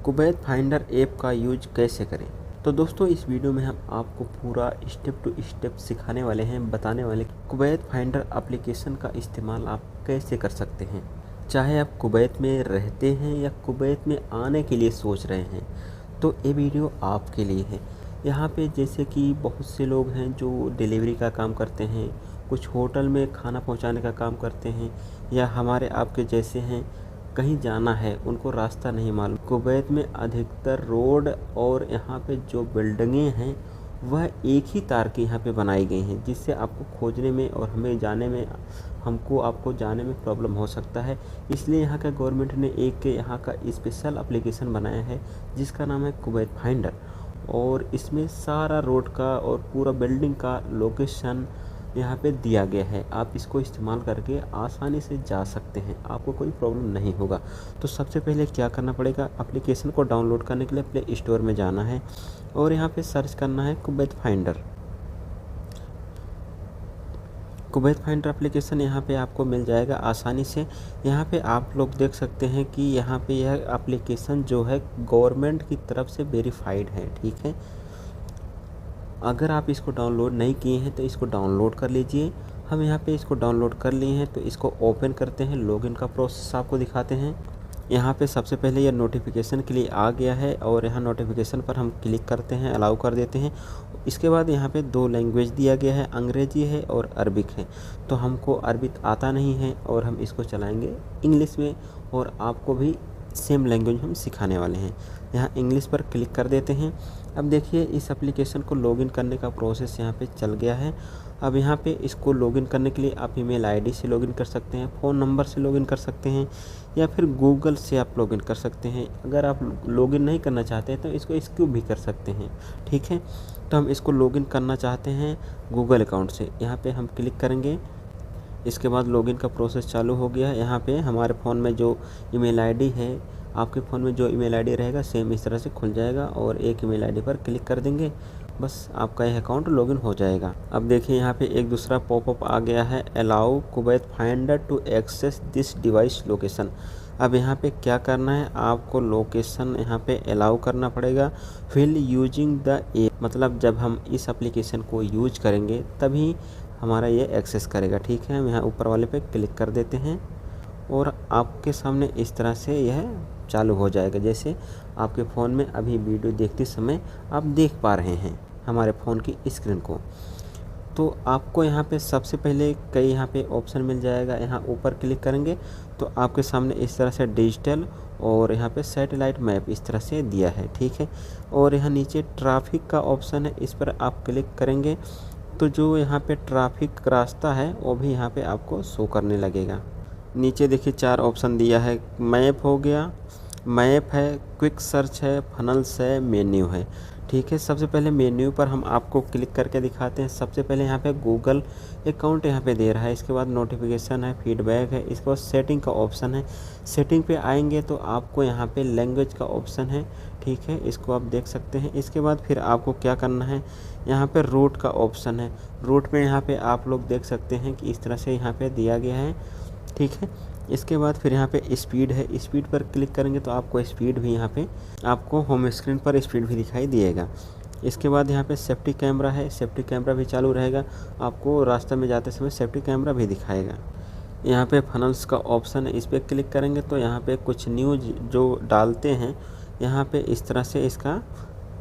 Kuwait finder app का use कैसे करें। तो दोस्तों इस वीडियो में हम आपको पूरा स्टेप टू स्टेप सिखाने वाले हैं, बताने वाले कुवैत फाइंडर एप्लीकेशन का इस्तेमाल आप कैसे कर सकते हैं। चाहे आप कुवैत में रहते हैं या कुवैत में आने के लिए सोच रहे हैं तो ये वीडियो आपके लिए है। यहाँ पे जैसे कि बहुत से लोग हैं जो डिलीवरी का काम करते हैं, कुछ होटल में खाना पहुँचाने का काम करते हैं, या हमारे आपके जैसे हैं कहीं जाना है उनको रास्ता नहीं मालूम। कुवैत में अधिकतर रोड और यहाँ पे जो बिल्डिंगें हैं वह एक ही तार की यहाँ पे बनाई गई हैं, जिससे आपको खोजने में और हमें जाने में आपको जाने में प्रॉब्लम हो सकता है। इसलिए यहाँ का गवर्नमेंट ने एक यहाँ का स्पेशल एप्लीकेशन बनाया है जिसका नाम है कुवैत फाइंडर, और इसमें सारा रोड का और पूरा बिल्डिंग का लोकेशन यहाँ पे दिया गया है। आप इसको इस्तेमाल करके आसानी से जा सकते हैं, आपको कोई प्रॉब्लम नहीं होगा। तो सबसे पहले क्या करना पड़ेगा, एप्लीकेशन को डाउनलोड करने के लिए प्ले स्टोर में जाना है और यहाँ पे सर्च करना है Kuwait finder. Kuwait finder application यहाँ पे आपको मिल जाएगा आसानी से। यहाँ पे आप लोग देख सकते हैं कि यहाँ पे यह एप्लीकेशन जो है गवर्नमेंट की तरफ से वेरीफाइड है, ठीक है। अगर आप इसको डाउनलोड नहीं किए हैं तो इसको डाउनलोड कर लीजिए। हम यहाँ पे इसको डाउनलोड कर लिए हैं तो इसको ओपन करते हैं, लॉगिन का प्रोसेस आपको दिखाते हैं। यहाँ पे सबसे पहले यह नोटिफिकेशन के लिए आ गया है और यहाँ नोटिफिकेशन पर हम क्लिक करते हैं, अलाउ कर देते हैं। इसके बाद यहाँ पे दो लैंग्वेज दिया गया है, अंग्रेजी है और अरबिक है। तो हमको अरबिक आता नहीं है और हम इसको चलाएँगे इंग्लिश में, और आपको भी सेम लैंग्वेज हम सिखाने वाले हैं। यहाँ इंग्लिश पर क्लिक कर देते हैं। अब देखिए इस एप्लीकेशन को लॉगिन करने का प्रोसेस यहाँ पे चल गया है। अब यहाँ पे इसको लॉगिन करने के लिए आप ईमेल आईडी से लॉगिन कर सकते हैं, फ़ोन नंबर से लॉगिन कर सकते हैं, या फिर गूगल से आप लॉगिन कर सकते हैं। अगर आप लॉगिन नहीं करना चाहते हैं तो इसको स्किप भी कर सकते हैं, ठीक है। तो हम इसको लॉगिन करना चाहते हैं गूगल अकाउंट से, यहाँ पर हम क्लिक करेंगे। इसके बाद लॉगिन का प्रोसेस चालू हो गया। यहाँ पे हमारे फ़ोन में जो ईमेल आईडी है, आपके फ़ोन में जो ईमेल आईडी रहेगा सेम इस तरह से खुल जाएगा, और एक ईमेल आईडी पर क्लिक कर देंगे, बस आपका यह अकाउंट लॉगिन हो जाएगा। अब देखिए यहाँ पे एक दूसरा पॉपअप आ गया है, allow Kuwait finder to access this device location. अब यहाँ पे क्या करना है, आपको लोकेशन यहाँ पे अलाउ करना पड़ेगा। फिल यूजिंग द ऐप, मतलब जब हम इस एप्लीकेशन को यूज करेंगे तभी हमारा ये एक्सेस करेगा, ठीक है। हम यहाँ ऊपर वाले पे क्लिक कर देते हैं और आपके सामने इस तरह से यह चालू हो जाएगा, जैसे आपके फ़ोन में अभी वीडियो देखते समय आप देख पा रहे हैं हमारे फ़ोन की स्क्रीन को। तो आपको यहाँ पे सबसे पहले कई यहाँ पे ऑप्शन मिल जाएगा। यहाँ ऊपर क्लिक करेंगे तो आपके सामने इस तरह से डिजिटल और यहाँ पे सैटेलाइट मैप इस तरह से दिया है, ठीक है। और यहाँ नीचे ट्रैफिक का ऑप्शन है, इस पर आप क्लिक करेंगे तो जो यहाँ पे ट्रैफिक रास्ता है वो भी यहाँ पे आपको शो करने लगेगा। नीचे देखिए 4 ऑप्शन दिया है, मैप हो गया, मैप है, क्विक सर्च है, फनल्स है, मेन्यू है, ठीक है। सबसे पहले मेन्यू पर हम आपको क्लिक करके दिखाते हैं। सबसे पहले यहाँ पे गूगल अकाउंट यहाँ पे दे रहा है, इसके बाद नोटिफिकेशन है, फीडबैक है, इसके बाद सेटिंग का ऑप्शन है। सेटिंग पे आएंगे तो आपको यहाँ पे लैंग्वेज का ऑप्शन है, ठीक है, इसको आप देख सकते हैं। इसके बाद फिर आपको क्या करना है, यहाँ पे रूट का ऑप्शन है। रूट में यहाँ पे आप लोग देख सकते हैं कि इस तरह से यहाँ पे दिया गया है, ठीक है। इसके बाद फिर यहाँ पे स्पीड है, स्पीड पर क्लिक करेंगे तो आपको स्पीड भी यहाँ पे आपको होम स्क्रीन पर स्पीड भी दिखाई दिएगा। इसके बाद यहाँ पे सेफ्टी कैमरा है, सेफ्टी कैमरा भी चालू रहेगा, आपको रास्ते में जाते समय सेफ्टी कैमरा भी दिखाएगा। यहाँ पे फनल्स का ऑप्शन है, इस पर क्लिक करेंगे तो यहाँ पे कुछ न्यूज़ जो डालते हैं यहाँ पे इस तरह से इसका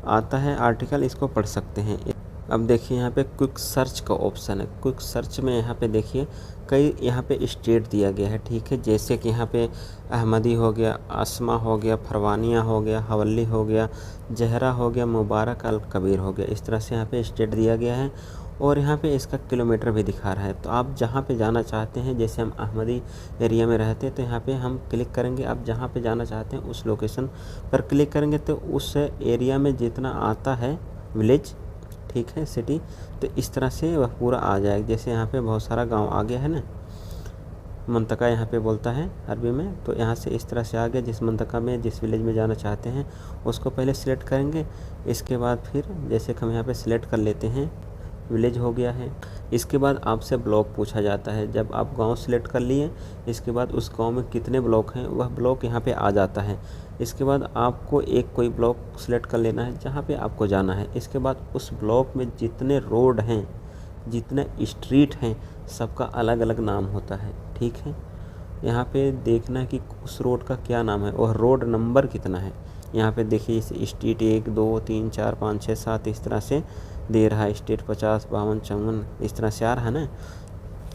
आता है आर्टिकल, इसको पढ़ सकते हैं। अब देखिए यहाँ पे क्विक सर्च का ऑप्शन है। क्विक सर्च में यहाँ पे देखिए कई यहाँ पे स्टेट दिया गया है, ठीक है। जैसे कि यहाँ पे अहमदी हो गया, आसमा हो गया, फरवानिया हो गया, हवल्ली हो गया, जहरा हो गया, मुबारक अल कबीर हो गया, इस तरह से यहाँ पे स्टेट दिया गया है। और यहाँ पे इसका किलोमीटर भी दिखा रहा है। तो आप जहाँ पे जाना चाहते हैं, जैसे हम अहमदी एरिया में रहते हैं तो यहाँ पे हम क्लिक करेंगे। आप जहाँ पे जाना चाहते हैं उस लोकेशन पर क्लिक करेंगे तो उस एरिया में जितना आता है विलेज, ठीक है, सिटी, तो इस तरह से वह पूरा आ जाएगा। जैसे यहाँ पे बहुत सारा गांव आ गया है ना, मंतका यहाँ पे बोलता है अरबी में, तो यहाँ से इस तरह से आ गया। जिस मंतका में जिस विलेज में जाना चाहते हैं उसको पहले सिलेक्ट करेंगे। इसके बाद फिर जैसे कि हम यहाँ पे सिलेक्ट कर लेते हैं, विलेज हो गया है। इसके बाद आपसे ब्लॉक पूछा जाता है। जब आप गांव सेलेक्ट कर लिए, इसके बाद उस गांव में कितने ब्लॉक हैं वह ब्लॉक यहाँ पे आ जाता है। इसके बाद आपको एक कोई ब्लॉक सेलेक्ट कर लेना है जहाँ पे आपको जाना है। इसके बाद उस ब्लॉक में जितने रोड हैं, जितने स्ट्रीट हैं, सबका अलग अलग नाम होता है, ठीक है। यहाँ पे देखना है कि उस रोड का क्या नाम है और रोड नंबर कितना है। यहाँ पे देखिए इस स्ट्रीट 1 2 3 4 5 6 7 इस तरह से दे रहा है। स्ट्रीट 50 52 54 इस तरह से आ रहा है ना।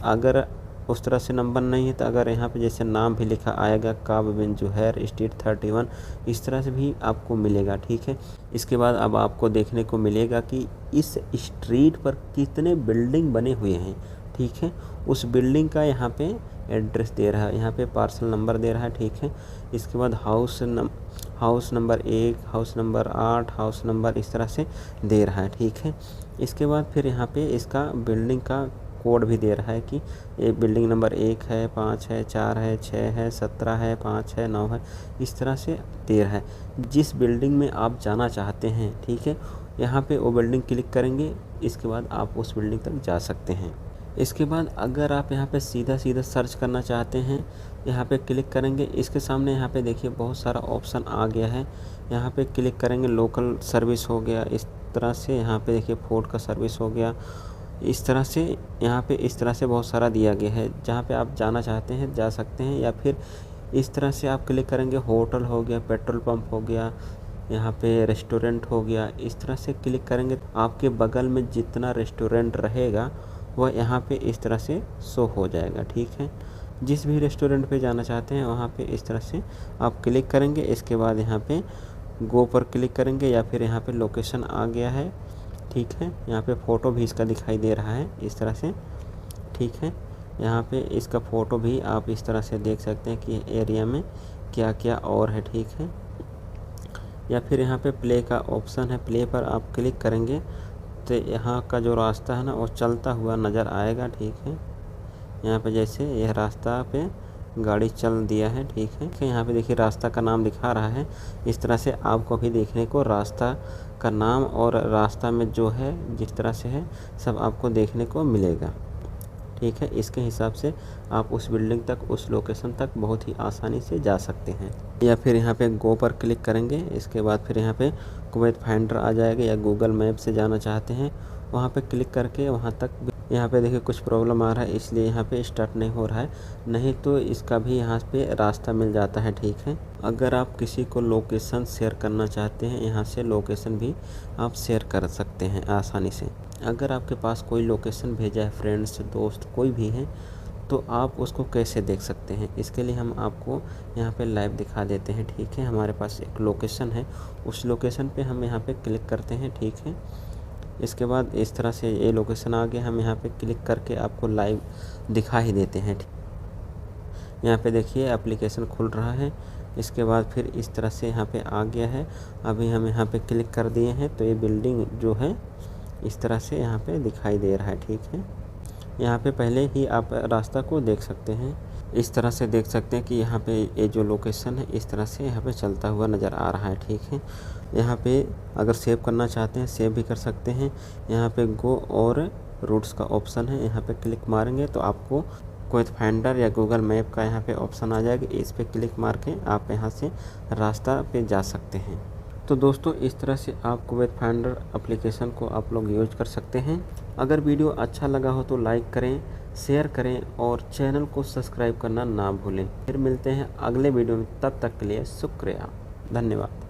अगर उस तरह से नंबर नहीं है तो अगर यहाँ पे जैसे नाम भी लिखा आएगा काब बिन जुहैर स्ट्रीट 31, इस तरह से भी आपको मिलेगा, ठीक है। इसके बाद अब आपको देखने को मिलेगा कि इस स्ट्रीट पर कितने बिल्डिंग बने हुए हैं, ठीक है। उस बिल्डिंग का यहाँ पे एड्रेस दे रहा है, यहाँ पे पार्सल नंबर दे रहा है, ठीक है। इसके बाद house number 1, house number 8, house number इस तरह से दे रहा है, ठीक है। इसके बाद फिर यहाँ पे इसका बिल्डिंग का कोड भी दे रहा है कि ये बिल्डिंग नंबर 1 है, 5 है, 4 है, 6 है, 17 है, 5 है, 9 है, इस तरह से दे रहा है। जिस बिल्डिंग में आप जाना चाहते हैं, ठीक है, यहाँ पे वो बिल्डिंग क्लिक करेंगे, इसके बाद आप उस बिल्डिंग तक जा सकते हैं। इसके बाद अगर आप यहाँ पे सीधा सर्च करना चाहते हैं, यहाँ पे क्लिक करेंगे, इसके सामने यहाँ पे देखिए बहुत सारा ऑप्शन आ गया है। यहाँ पे क्लिक करेंगे, लोकल सर्विस हो गया, इस तरह से यहाँ पे देखिए फूड का सर्विस हो गया, इस तरह से यहाँ पे इस तरह से बहुत सारा दिया गया है। जहाँ पे आप जाना चाहते हैं जा सकते हैं, या फिर इस तरह से आप क्लिक करेंगे, होटल हो गया, पेट्रोल पंप हो गया, यहाँ पे रेस्टोरेंट हो गया, इस तरह से क्लिक करेंगे। आपके बगल में जितना रेस्टोरेंट रहेगा वह यहाँ पे इस तरह से शो हो जाएगा, ठीक है। जिस भी रेस्टोरेंट पे जाना चाहते हैं वहाँ पे इस तरह से आप क्लिक करेंगे। इसके बाद यहाँ पे गो पर क्लिक करेंगे, या फिर यहाँ पे लोकेशन आ गया है, ठीक है। यहाँ पे फ़ोटो भी इसका दिखाई दे रहा है इस तरह से, ठीक है। यहाँ पे इसका फ़ोटो भी आप इस तरह से देख सकते हैं कि एरिया में क्या क्या और है, ठीक है। या फिर यहाँ पे प्ले का ऑप्शन है, प्ले पर आप क्लिक करेंगे तो यहाँ का जो रास्ता है ना वो चलता हुआ नज़र आएगा, ठीक है। यहाँ पे जैसे यह रास्ता पे गाड़ी चल दिया है, ठीक है। यहाँ पे देखिए रास्ता का नाम दिखा रहा है। इस तरह से आपको भी देखने को रास्ता का नाम और रास्ता में जो है जिस तरह से है सब आपको देखने को मिलेगा, ठीक है। इसके हिसाब से आप उस बिल्डिंग तक, उस लोकेशन तक बहुत ही आसानी से जा सकते हैं। या फिर यहाँ पे गो पर क्लिक करेंगे, इसके बाद फिर यहाँ पे कुवैत फाइंडर आ जाएगा, या गूगल मैप से जाना चाहते हैं वहाँ पे क्लिक करके वहाँ तक। यहाँ पे देखिए कुछ प्रॉब्लम आ रहा है इसलिए यहाँ पे स्टार्ट नहीं हो रहा है, नहीं तो इसका भी यहाँ पे रास्ता मिल जाता है, ठीक है। अगर आप किसी को लोकेशन शेयर करना चाहते हैं, यहाँ से लोकेशन भी आप शेयर कर सकते हैं आसानी से। अगर आपके पास कोई लोकेशन भेजा है, फ्रेंड्स दोस्त कोई भी है, तो आप उसको कैसे देख सकते हैं, इसके लिए हम आपको यहाँ पे लाइव दिखा देते हैं, ठीक है। हमारे पास एक लोकेशन है, उस लोकेशन पे हम यहाँ पे क्लिक करते हैं, ठीक है। इसके बाद इस तरह से ये लोकेशन आ गया, हम यहाँ पे क्लिक करके आपको लाइव दिखा ही देते हैं। यहाँ पे देखिए एप्लीकेशन खुल रहा है। इसके बाद फिर इस तरह से यहाँ पे आ गया है। अभी हम यहाँ पे क्लिक कर दिए हैं तो ये बिल्डिंग जो है इस तरह से यहाँ पे दिखाई दे रहा है, ठीक है। यहाँ पे पहले ही आप रास्ता को देख सकते हैं, इस तरह से देख सकते हैं कि यहाँ पे ये जो लोकेशन है इस तरह से यहाँ पे चलता हुआ नज़र आ रहा है, ठीक है। यहाँ पे अगर सेव करना चाहते हैं सेव भी कर सकते हैं। यहाँ पे गो और रूट्स का ऑप्शन है, यहाँ पे क्लिक मारेंगे तो आपको कुवैत फाइंडर या गूगल मैप का यहाँ पे ऑप्शन आ जाएगा। इस पे क्लिक मार के आप यहाँ से रास्ता पे जा सकते हैं। तो दोस्तों इस तरह से आप कुवैत फाइंडर एप्लीकेशन को आप लोग यूज कर सकते हैं। अगर वीडियो अच्छा लगा हो तो लाइक करें, शेयर करें और चैनल को सब्सक्राइब करना ना भूलें। फिर मिलते हैं अगले वीडियो में, तब तक के लिए शुक्रिया, धन्यवाद।